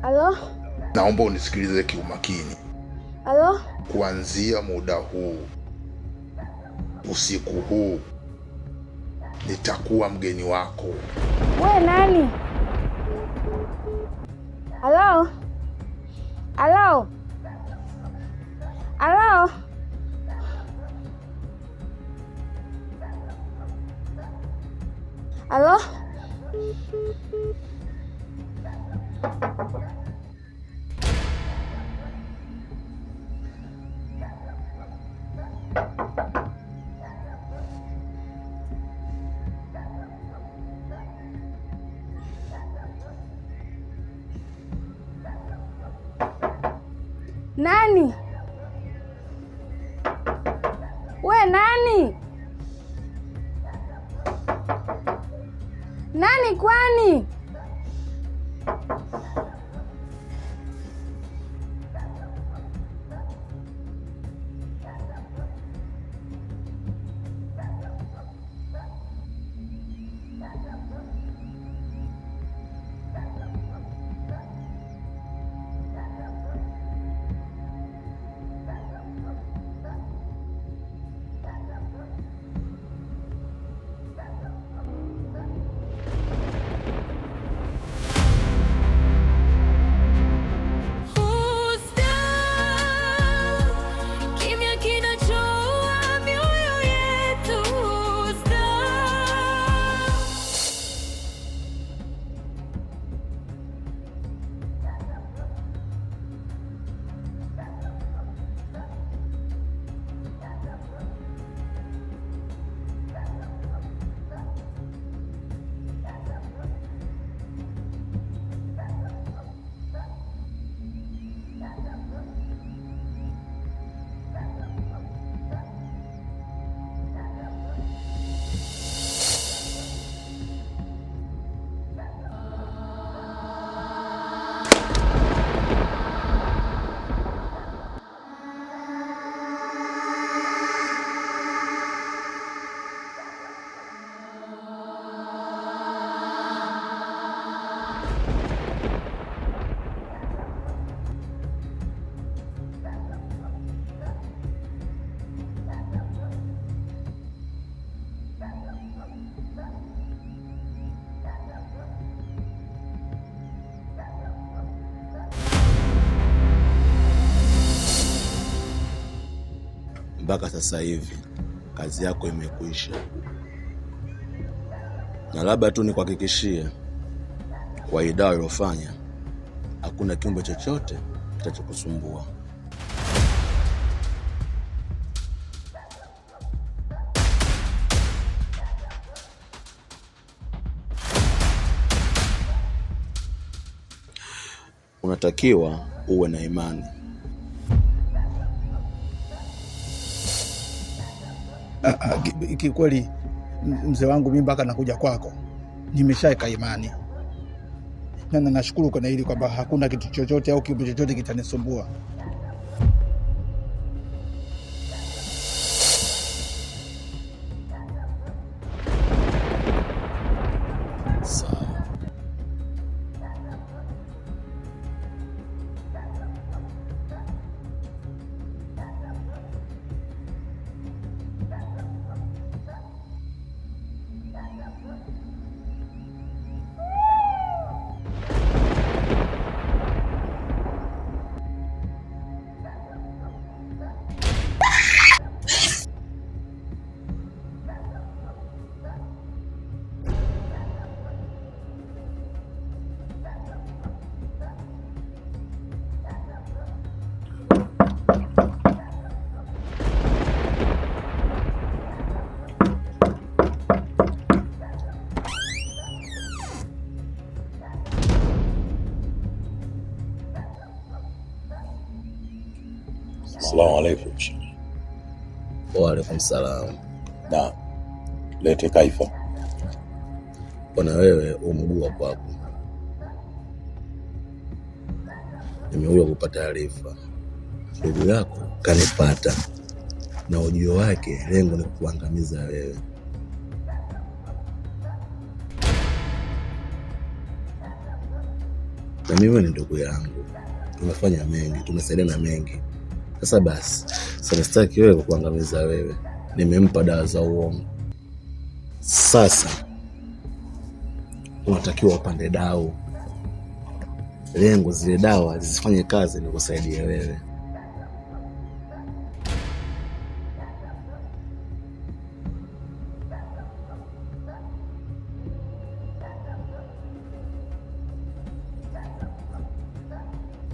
Halo? Naomba unisikilize kiumakini. Halo? Kuanzia muda huu, usiku huu, nitakuwa mgeni wako. Wewe nani? Halo? Halo? Halo? Halo? Nani? We nani? Nani kwani? Mpaka sasa hivi kazi yako imekwisha, na labda tu nikuhakikishie kwa hii dawa iliyofanya hakuna kiumbe chochote kitachokusumbua. Unatakiwa uwe na imani. Kikweli mzee wangu, mimi mpaka nakuja kwako nimeshaeka imani, na nashukuru kwa hili kwamba hakuna kitu chochote au kitu chochote kitanisumbua. Assalamu alaikum. Wa alaikum salam. Na lete Kaifa. Bwana wewe umgua kwako. Nimekuja kupata taarifa. Ndugu yako kanipata, na ujio wake lengo ni kuangamiza wewe. Na mimi ni ndugu yangu, tumefanya mengi, tumesaidiana mengi. Sasa basi, sitaki wewe kuangamiza wewe. Nimempa dawa za uongo. Sasa unatakiwa upande dau. Lengo zile dawa zisifanye kazi, ni kusaidia wewe.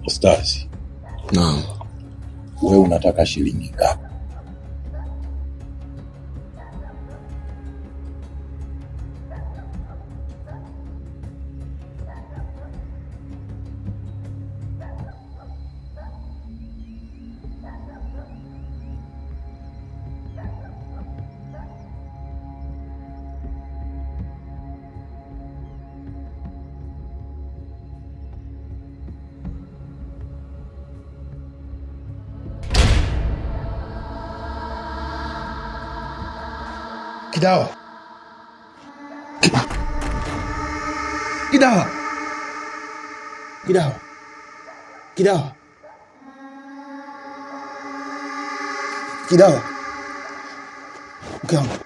Ustazi. Naam. Wewe unataka shilingi ngapi? Kidawa. Kidawa. Kidawa. Kidawa. Kidawa. Mke wangu.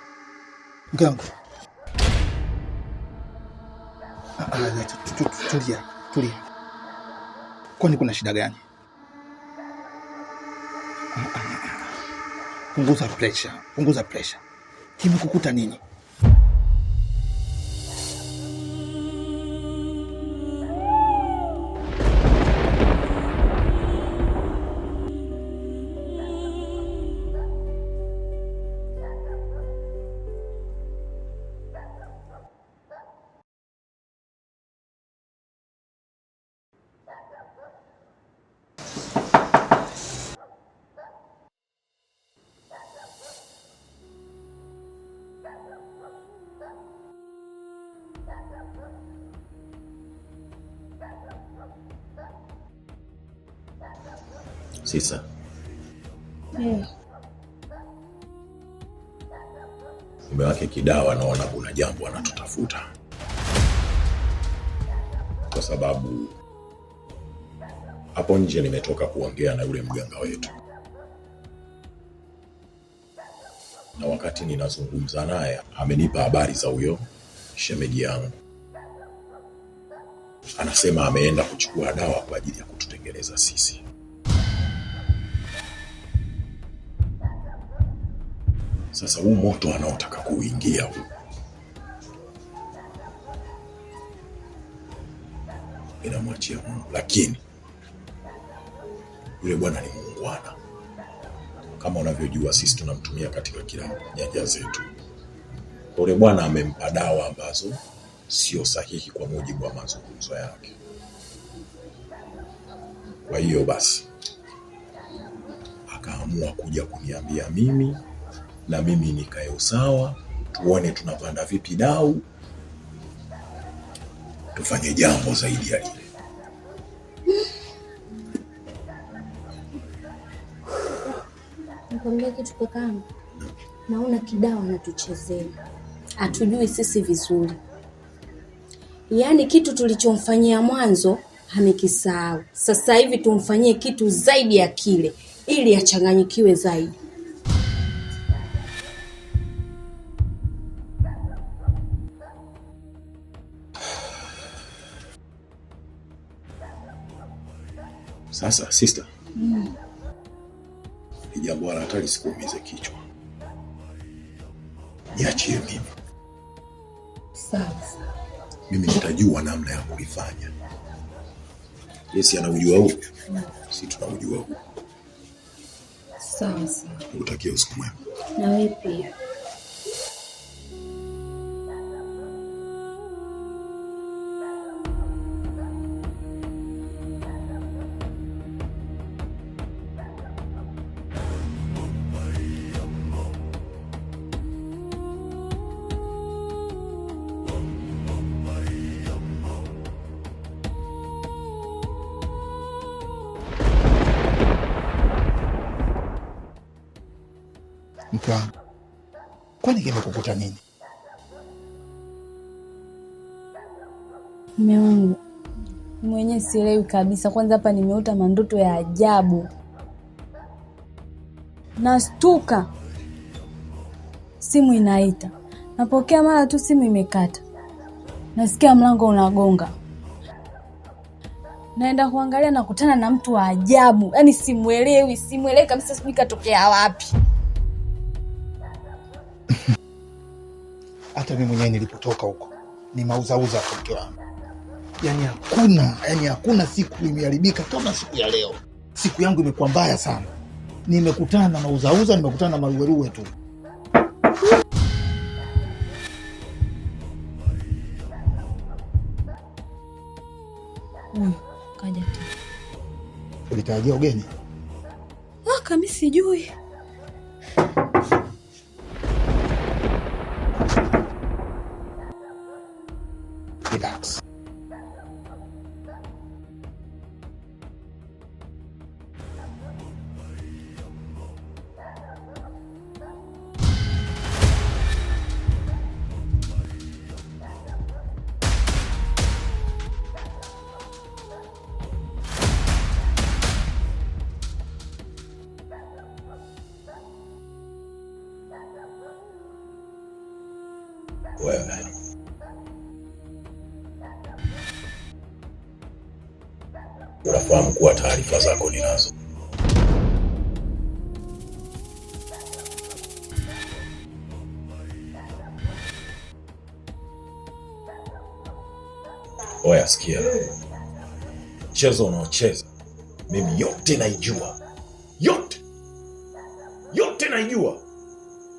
Mke wangu. Tulia. Kwani kuna shida gani? Punguza pressure. Kimekukuta nini? Sisa. Mume wake Kidawa naona kuna jambo anatutafuta. Kwa sababu hapo nje nimetoka kuongea na yule mganga wetu. Na wakati ninazungumza naye amenipa habari za huyo shemeji yangu. Anasema ameenda kuchukua dawa kwa ajili ya kututengeneza sisi. Sasa huu moto anaotaka kuingia huu, inamwachia Mungu, lakini yule bwana ni muungwana. Kama unavyojua sisi tunamtumia katika kila nyanja zetu. Yule bwana amempa dawa ambazo sio sahihi kwa mujibu wa mazungumzo yake. Kwa hiyo basi akaamua kuja kuniambia mimi, na mimi nikae usawa, tuone tunapanda vipi dau, tufanye jambo zaidi ya lile. Nikwambia kitu kakaangu, naona Kidawa anatuchezea, hatujui sisi vizuri. Yaani kitu tulichomfanyia mwanzo amekisahau. Sasa hivi tumfanyie kitu zaidi ya kile ili achanganyikiwe zaidi. Sasa sister, ni jambo la hatari, sikuumize kichwa. Niachie mimi. Sawa. Mimi nitajua namna ya kulifanya. Yesi anaujua huu, si tunaujua huu. Sawa. Utakia usiku mwema. Na wewe pia. Mke wangu, kwani kimekukuta nini? Mume wangu, mwenyewe sielewi kabisa. Kwanza hapa nimeota mandoto ya ajabu. Nastuka, simu inaita. Napokea, mara tu simu imekata. Nasikia mlango unagonga. Naenda kuangalia, nakutana na mtu wa ajabu. Yaani simuelewi kabisa, sijui katokea wapi. Hata mimi mwenyewe nilipotoka huko ni mauzauza kwa mke wangu. Yaani hakuna siku imeharibika kama siku ya leo. Siku yangu imekuwa mbaya sana. Nimekutana na mauzauza, nimekutana na maruweruwe tu. Kaja tu. Ulitarajia ugeni? Kama sijui. Relax. Wewe unafahamu kuwa taarifa zako ninazo. Oya, sikia. Mchezo unaocheza mimi yote naijua. Yote naijua.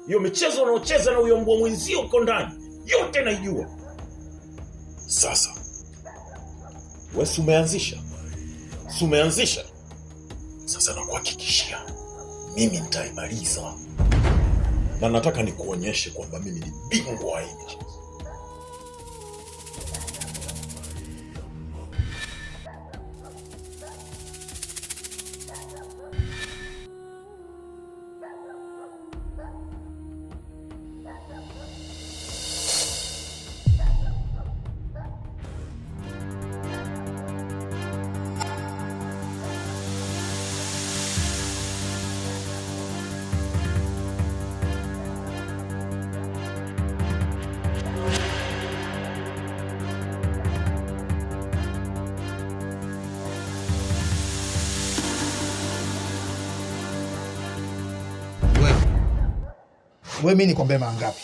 Hiyo michezo unaocheza na huyo mbwa mwenzio uko ndani, yote naijua. Sasa wewe umeanzisha. Sasa nakuhakikishia mimi nitaimaliza. Na nataka nikuonyeshe kwamba mimi ni bingwa wa hii michezo. Wewe mimi nikwambie mara ngapi?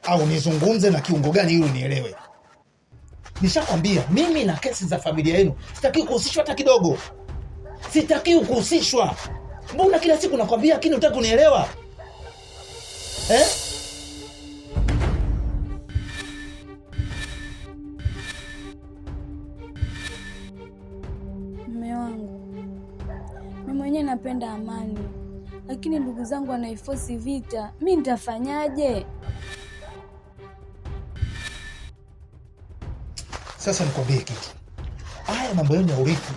Au nizungumze na kiungo gani ili unielewe? Nishakwambia mimi na kesi za familia yenu sitaki kuhusishwa hata kidogo. Sitaki kuhusishwa. Mbona kila siku nakwambia lakini hutaki kunielewa? Mume wangu, mimi mwenyewe napenda amani, lakini ndugu zangu wanaifosi vita. Mimi nitafanyaje? Sasa nikwambie kitu. Haya mambo yenu ya urithi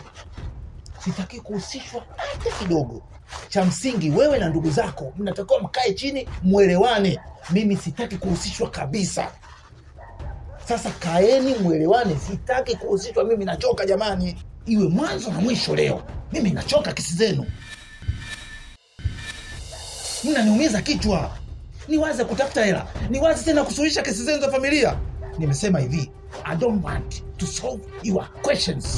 sitaki kuhusishwa hata kidogo. Cha msingi wewe na ndugu zako mnatakiwa mkae chini muelewane. Mimi sitaki kuhusishwa kabisa. Sasa kaeni muelewane, sitaki kuhusishwa. Mimi nachoka jamani. Iwe mwanzo na mwisho leo. Mimi nachoka kesi zenu. Mnaniumiza kichwa. Niwaze kutafuta hela, niwaze tena kusuluhisha kesi zenu za familia. Nimesema hivi, I don't want to solve your questions.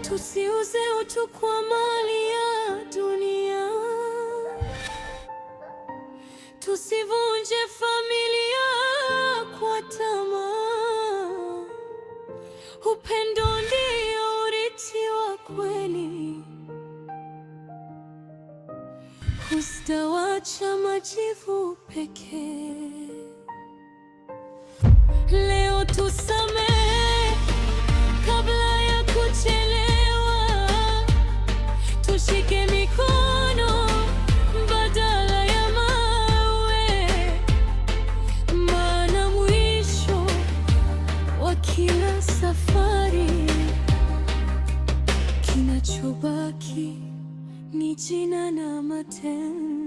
Tusiuze utu kwa mali ya dunia, tusivunje familia kwa tamaa. Upendo ndio urithi wa kweli, ustawacha majivu pekee. Leo tusamehe kabla ya kuchelewa, tushike mikono badala ya mawe, maana kinachobaki ni jina na matendo.